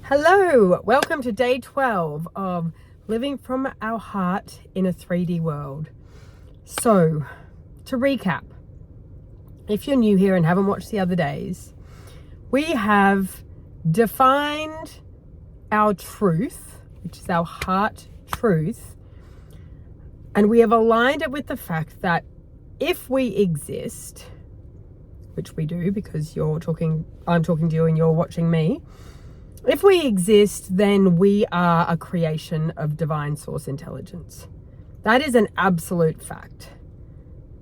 Hello, welcome to day 12 of living from our heart in a 3D world. So, to recap, if you're new here and haven't watched the other days, we have defined our truth, which is our heart truth, and we have aligned it with the fact that if we exist, which we do because I'm talking to you and you're watching me. If we exist, then we are a creation of divine source intelligence. That is an absolute fact.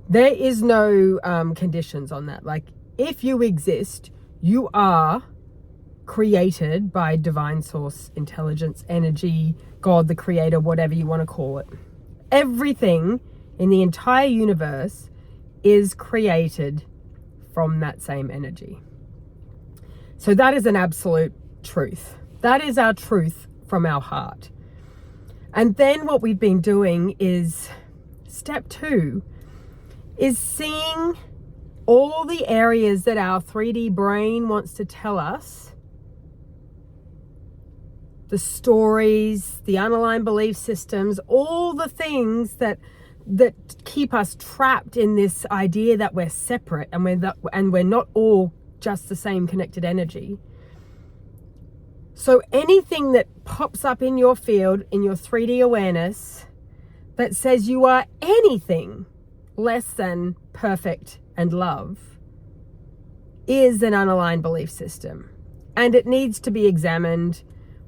There is no conditions on that. Like, if you exist, you are created by divine source intelligence, energy, God, the creator, whatever you want to call it. Everything in the entire universe is created from that same energy. So that is an absolute truth. That is our truth from our heart. And then what we've been doing is step 2 is seeing all the areas that our 3D brain wants to tell us, the stories, the unaligned belief systems, all the things that keep us trapped in this idea that we're separate and we're not all just the same connected energy. So anything that pops up in your field, in your 3D awareness, that says you are anything less than perfect and love is an unaligned belief system. And it needs to be examined.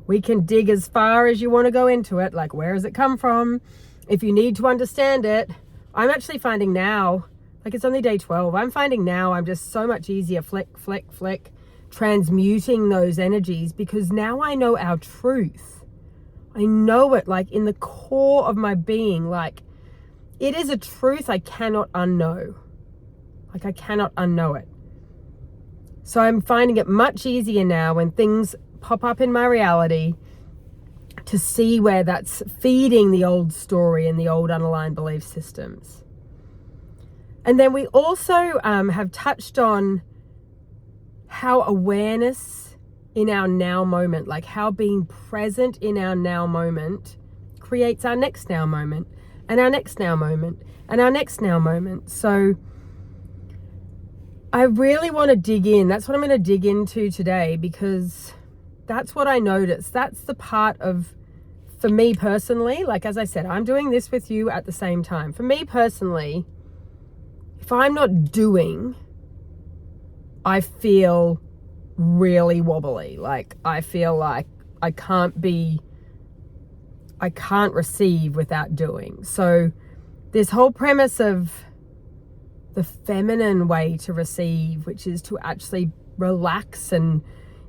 We can dig as far as you want to go into it, like where does it come from? If you need to understand it, I'm actually finding now, like it's only day 12, I'm finding now I'm just so much easier flick, transmuting those energies because now I know our truth. I know it like in the core of my being, like it is a truth I cannot unknow. Like I cannot unknow it. So I'm finding it much easier now when things pop up in my reality to see where that's feeding the old story and the old unaligned belief systems. And then we also have touched on how awareness in our now moment, like how being present in our now moment creates our next now moment and our next now moment and our next now moment. So I really want to dig in. That's what I'm going to dig into today because that's what I noticed. That's the part of, for me personally, like as I said, I'm doing this with you at the same time. For me personally, if I'm not doing, I feel really wobbly. Like I feel like I can't receive without doing. So this whole premise of the feminine way to receive, which is to actually relax and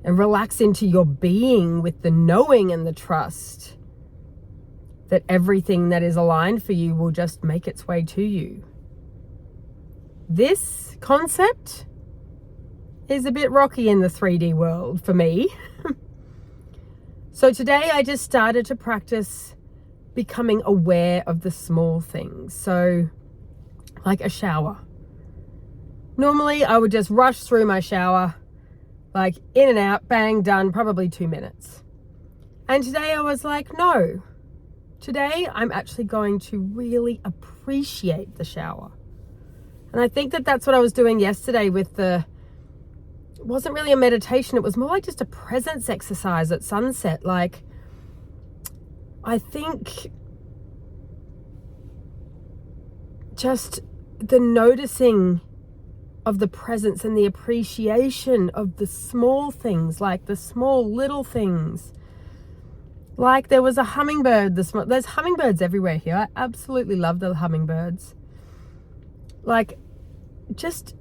relax into your being with the knowing and the trust that everything that is aligned for you will just make its way to you. This concept is a bit rocky in the 3D world for me. So today I just started to practice becoming aware of the small things. So like a shower. Normally I would just rush through my shower, like in and out, bang, done, probably 2 minutes. And today I was like, no. Today I'm actually going to really appreciate the shower. And I think that that's what I was doing yesterday with it wasn't really a meditation. It was more like just a presence exercise at sunset. Like, I think just the noticing of the presence and the appreciation of the small things, like the small little things. Like there was a hummingbird. There's hummingbirds everywhere here. I absolutely love the hummingbirds. Like just,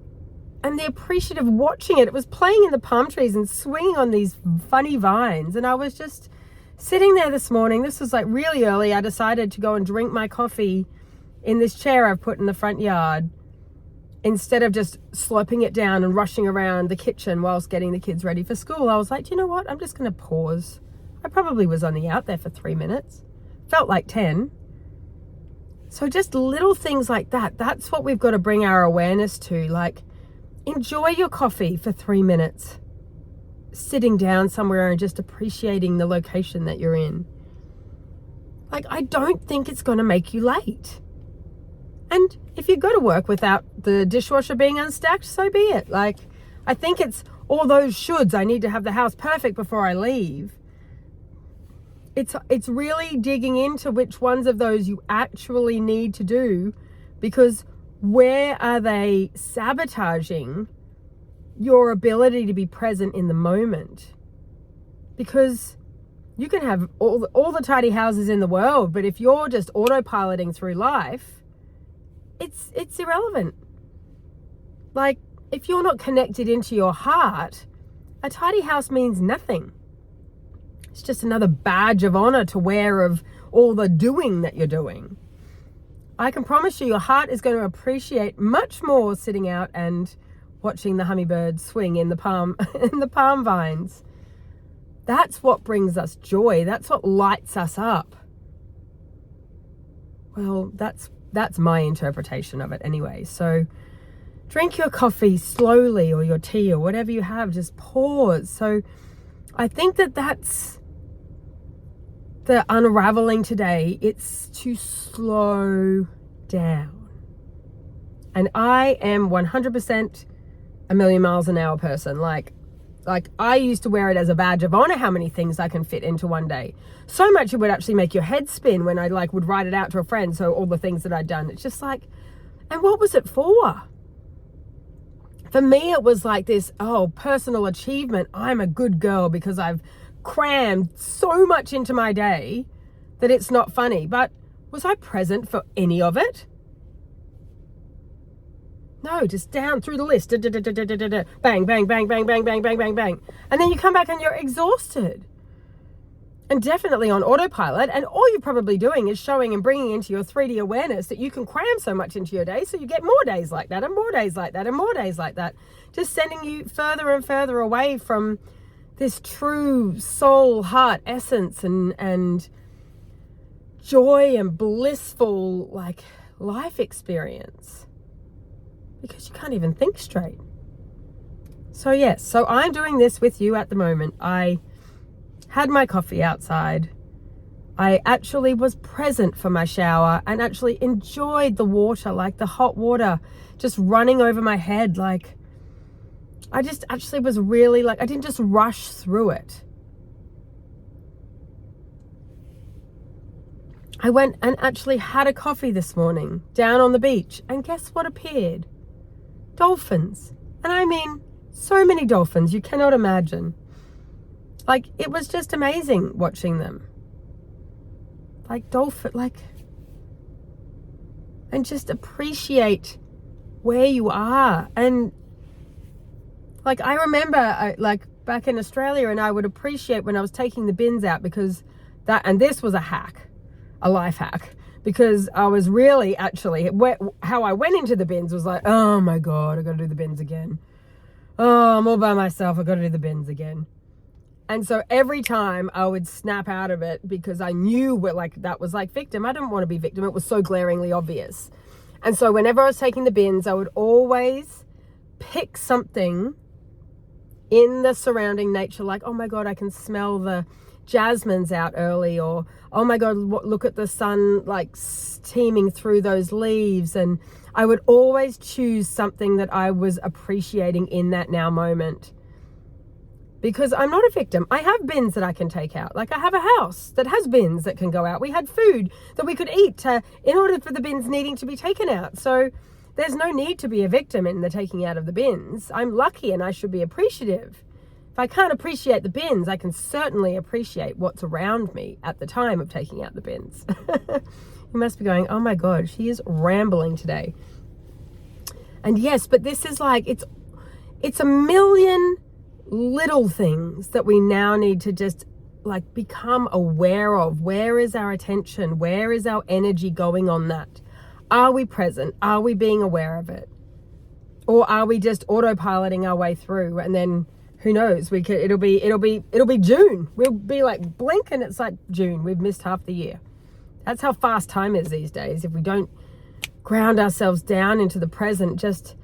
and the appreciative watching it. It was playing in the palm trees and swinging on these funny vines. And I was just sitting there this morning. This was like really early. I decided to go and drink my coffee in this chair I've put in the front yard instead of just slurping it down and rushing around the kitchen whilst getting the kids ready for school. I was like, you know what? I'm just going to pause. I probably was only out there for 3 minutes. Felt like 10. So just little things like that. That's what we've got to bring our awareness to. Like, enjoy your coffee for 3 minutes. sitting down somewhere and just appreciating the location that you're in. Like, I don't think it's going to make you late. And if you go to work without the dishwasher being unstacked, so be it. Like, I think it's all those shoulds. I need to have the house perfect before I leave. It's really digging into which ones of those you actually need to do, because where are they sabotaging your ability to be present in the moment? Because you can have all the tidy houses in the world, but if you're just autopiloting through life, it's irrelevant. Like, if you're not connected into your heart, a tidy house means nothing. It's just another badge of honor to wear of all the doing that you're doing. I can promise you, your heart is going to appreciate much more sitting out and watching the hummingbirds swing in the palm vines. That's what brings us joy. That's what lights us up. Well, that's my interpretation of it anyway. So drink your coffee slowly, or your tea, or whatever you have. Just pause. So I think that's the unraveling today. It's to slow down. And I am 100% a million miles an hour person. Like I used to wear it as a badge of honor how many things I can fit into one day. So much it would actually make your head spin when I would write it out to a friend. So all the things that I'd done, it's just like, and what was it for? For me, it was like this, personal achievement. I'm a good girl because I've crammed so much into my day that it's not funny. But was I present for any of it? No, just down through the list. Bang, bang, bang, bang, bang, bang, bang, bang, bang. And then you come back and you're exhausted. And definitely on autopilot. And all you're probably doing is showing and bringing into your 3D awareness that you can cram so much into your day, so you get more days like that, and more days like that, and more days like that. Just sending you further and further away from this true soul, heart, essence, and joy and blissful life experience. Because you can't even think straight. So yes, so I'm doing this with you at the moment. I had my coffee outside. I actually was present for my shower and actually enjoyed the water, like the hot water just running over my head. Like, I just actually was really I didn't just rush through it. I went and actually had a coffee this morning down on the beach, and guess what appeared? Dolphins. And I mean, so many dolphins, you cannot imagine. Like, it was just amazing watching them. And just appreciate where you are. And I remember back in Australia, and I would appreciate when I was taking the bins out, because and this was a life hack, because I was really actually, how I went into the bins was like, oh my God, I got to do the bins again. Oh, I'm all by myself, I got to do the bins again. And so every time I would snap out of it, because I knew that was victim. I didn't want to be victim. It was so glaringly obvious. And so whenever I was taking the bins, I would always pick something in the surrounding nature, like, oh my God, I can smell the jasmine's out early, or oh my God, look at the sun steaming through those leaves. And I would always choose something that I was appreciating in that now moment, because I'm not a victim. I have bins that I can take out. I have a house that has bins that can go out. We had food that we could eat in order for the bins needing to be taken out. So there's no need to be a victim in the taking out of the bins. I'm lucky and I should be appreciative. If I can't appreciate the bins, I can certainly appreciate what's around me at the time of taking out the bins. You must be going, oh my God, she is rambling today. And yes, but this is it's a million little things that we now need to just become aware of. Where is our attention? Where is our energy going on that? Are we present? Are we being aware of it? Or are we just autopiloting our way through, and then who knows? It'll be June. We'll be blink and it's June. We've missed half the year. That's how fast time is these days. If we don't ground ourselves down into the present, just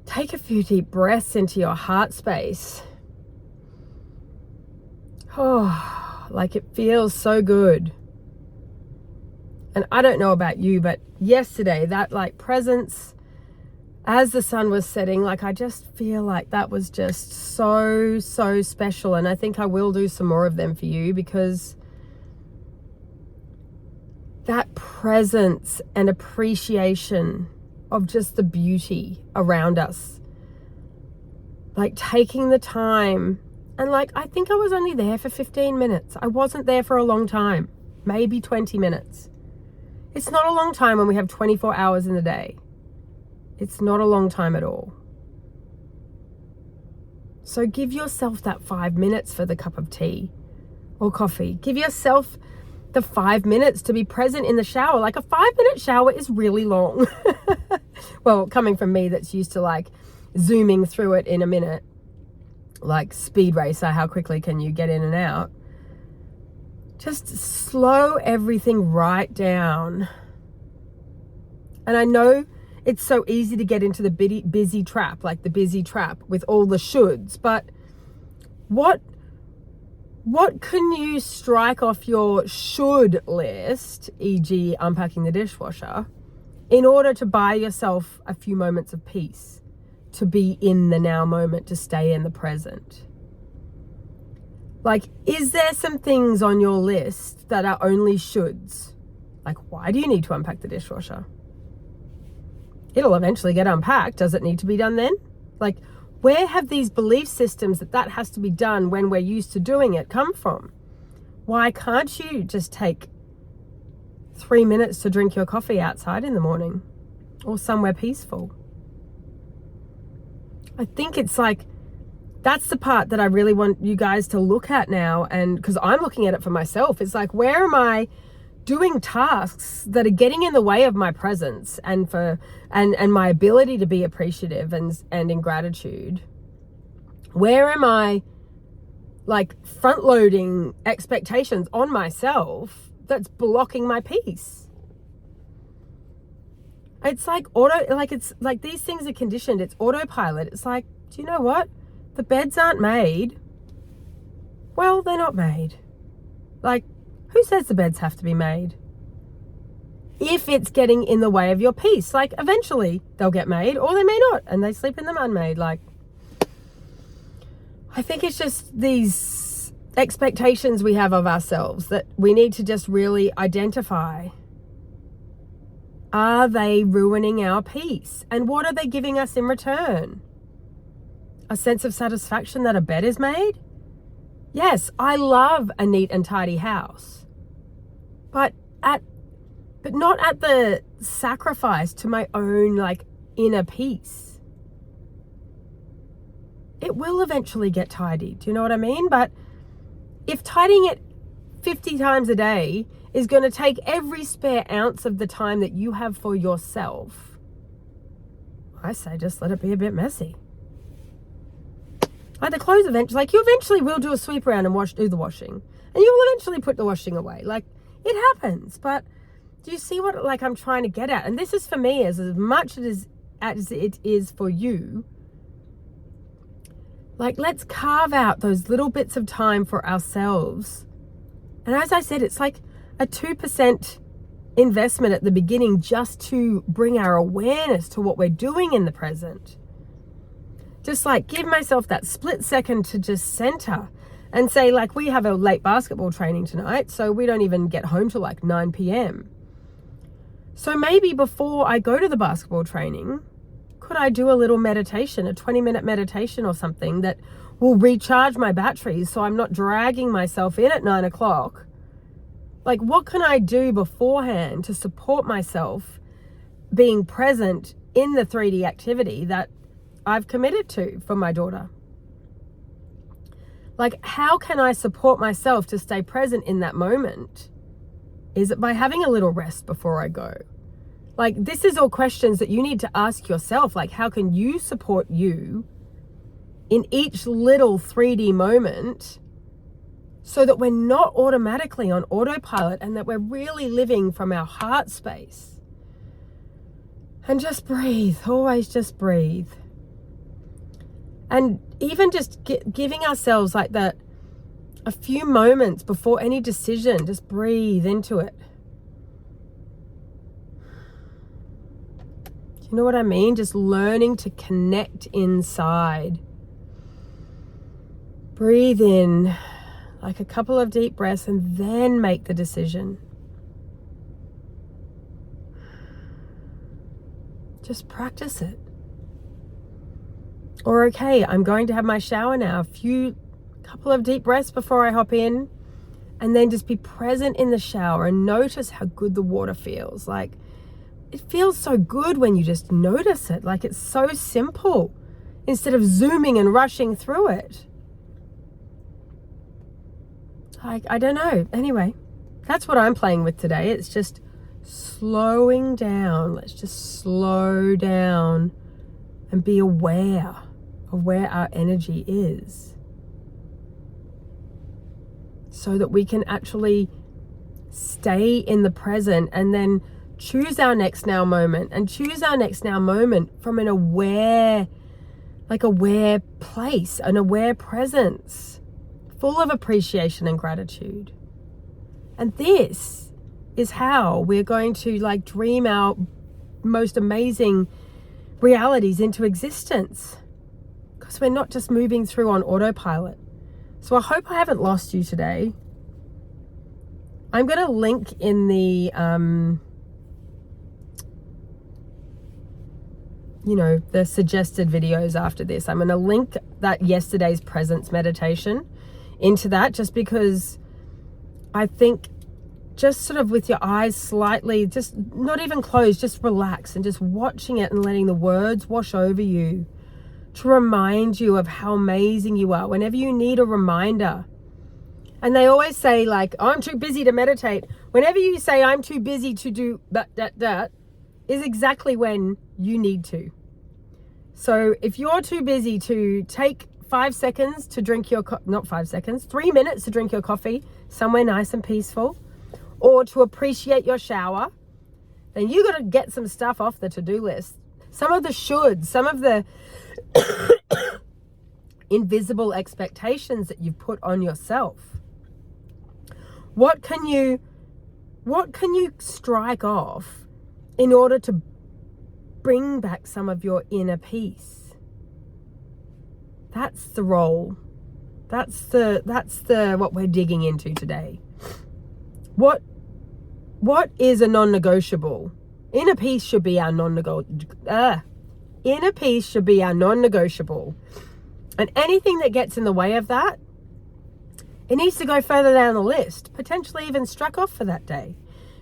take a few deep breaths into your heart space Oh, like it feels so good. And I don't know about you, but yesterday, that like presence as the sun was setting, like I just feel like that was just so, so special. And I think I will do some more of them for you, because that presence and appreciation of just the beauty around us, like taking the time, and like I think I was only there for 15 minutes. I wasn't there for a long time, maybe 20 minutes. It's not a long time when we have 24 hours in the day. It's not a long time at all. So give yourself that 5 minutes for the cup of tea or coffee. Give yourself the 5 minutes to be present in the shower. Like a 5-minute shower is really long. Well, coming from me that's used to like zooming through it in a minute, like Speed Racer, how quickly can you get in and out? Just slow everything right down. And I know it's so easy to get into the busy trap, like the busy trap with all the shoulds, but what can you strike off your should list, e.g. unpacking the dishwasher, in order to buy yourself a few moments of peace, to be in the now moment, to stay in the present? Like, is there some things on your list that are only shoulds? Like, why do you need to unpack the dishwasher? It'll eventually get unpacked. Does it need to be done then? Like, where have these belief systems that has to be done when we're used to doing it come from? Why can't you just take 3 minutes to drink your coffee outside in the morning or somewhere peaceful? I think it's like, that's the part that I really want you guys to look at now. And because I'm looking at it for myself, it's like, where am I doing tasks that are getting in the way of my presence and my ability to be appreciative and in gratitude? Where am I like front loading expectations on myself that's blocking my peace? It's like it's like these things are conditioned. It's autopilot. It's like, do you know what? The beds aren't made. Well, they're not made. Like, who says the beds have to be made? If it's getting in the way of your peace, like eventually they'll get made or they may not, and they sleep in them unmade. Like, I think it's just these expectations we have of ourselves that we need to just really identify. Are they ruining our peace? And what are they giving us in return? A sense of satisfaction that a bed is made? Yes, I love a neat and tidy house, but not at the sacrifice to my own like inner peace. It will eventually get tidy. Do you know what I mean? But if tidying it 50 times a day is going to take every spare ounce of the time that you have for yourself, I say just let it be a bit messy. Like the clothes eventually, like you eventually will do a sweep around and do the washing, and you will eventually put the washing away. Like, it happens. But do you see what like I'm trying to get at? And this is for me as much as it is for you. Like, let's carve out those little bits of time for ourselves. And as I said, it's like a 2% investment at the beginning just to bring our awareness to what we're doing in the present. Just like give myself that split second to just center and say, like, we have a late basketball training tonight, so we don't even get home till like 9 p.m. So maybe before I go to the basketball training, could I do a little meditation, a 20-minute meditation or something that will recharge my batteries so I'm not dragging myself in at 9 o'clock? Like, what can I do beforehand to support myself being present in the 3D activity that I've committed to for my daughter? Like, how can I support myself to stay present in that moment? Is it by having a little rest before I go? Like, this is all questions that you need to ask yourself. Like, how can you support you in each little 3D moment so that we're not automatically on autopilot and that we're really living from our heart space? And just breathe. Always just breathe. And even just giving ourselves like that a few moments before any decision, just breathe into it. Do you know what I mean? Just learning to connect inside. Breathe in, like a couple of deep breaths, and then make the decision. Just practice it. Or, okay, I'm going to have my shower now. Couple of deep breaths before I hop in, and then just be present in the shower and notice how good the water feels. Like, it feels so good when you just notice it. Like, it's so simple instead of zooming and rushing through it. Like, I don't know. Anyway, that's what I'm playing with today. It's just slowing down. Let's just slow down and be aware of where our energy is, so that we can actually stay in the present and then choose our next now moment, and choose our next now moment from an aware place, an aware presence, full of appreciation and gratitude. And this is how we're going to like dream our most amazing realities into existence, because we're not just moving through on autopilot. So I hope I haven't lost you today. I'm going to link in the, the suggested videos after this. I'm going to link that yesterday's presence meditation into that, just because I think just sort of with your eyes slightly, just not even closed, just relax and just watching it and letting the words wash over you to remind you of how amazing you are whenever you need a reminder. And they always say like, oh, I'm too busy to meditate. Whenever you say I'm too busy to do that is exactly when you need to. So if you're too busy to take 5 seconds to drink your, 3 minutes to drink your coffee somewhere nice and peaceful, or to appreciate your shower, then you got to get some stuff off the to-do list. Some of the shoulds, some of the invisible expectations that you've put on yourself. What can you strike off in order to bring back some of your inner peace? That's the role. That's the what we're digging into today. What is a non-negotiable? Inner peace should be our non-negotiable. Inner peace should be our non-negotiable. And anything that gets in the way of that, it needs to go further down the list, potentially even struck off for that day,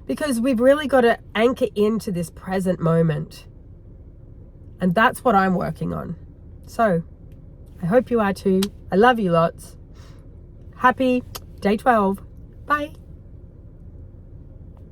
because we've really got to anchor into this present moment. And that's what I'm working on. So I hope you are too. I love you lots. Happy day 12. Bye.